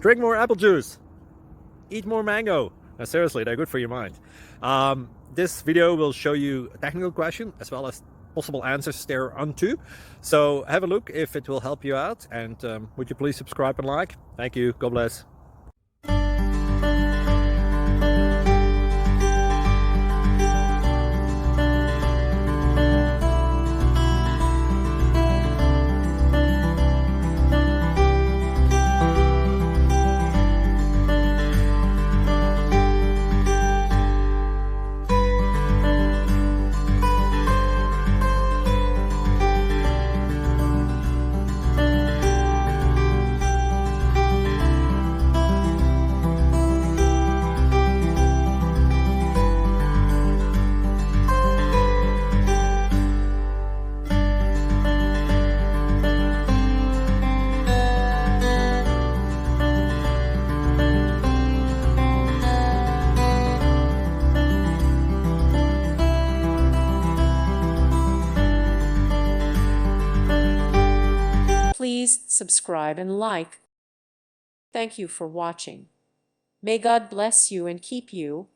Drink more apple juice. Eat more mango. Seriously, they're good for your mind. This video will show you a technical question as well as possible answers thereunto. So have a look if it will help you out, and would you please subscribe and like? Thank you. God bless. Please subscribe and like. Thank you for watching. May God bless you and keep you.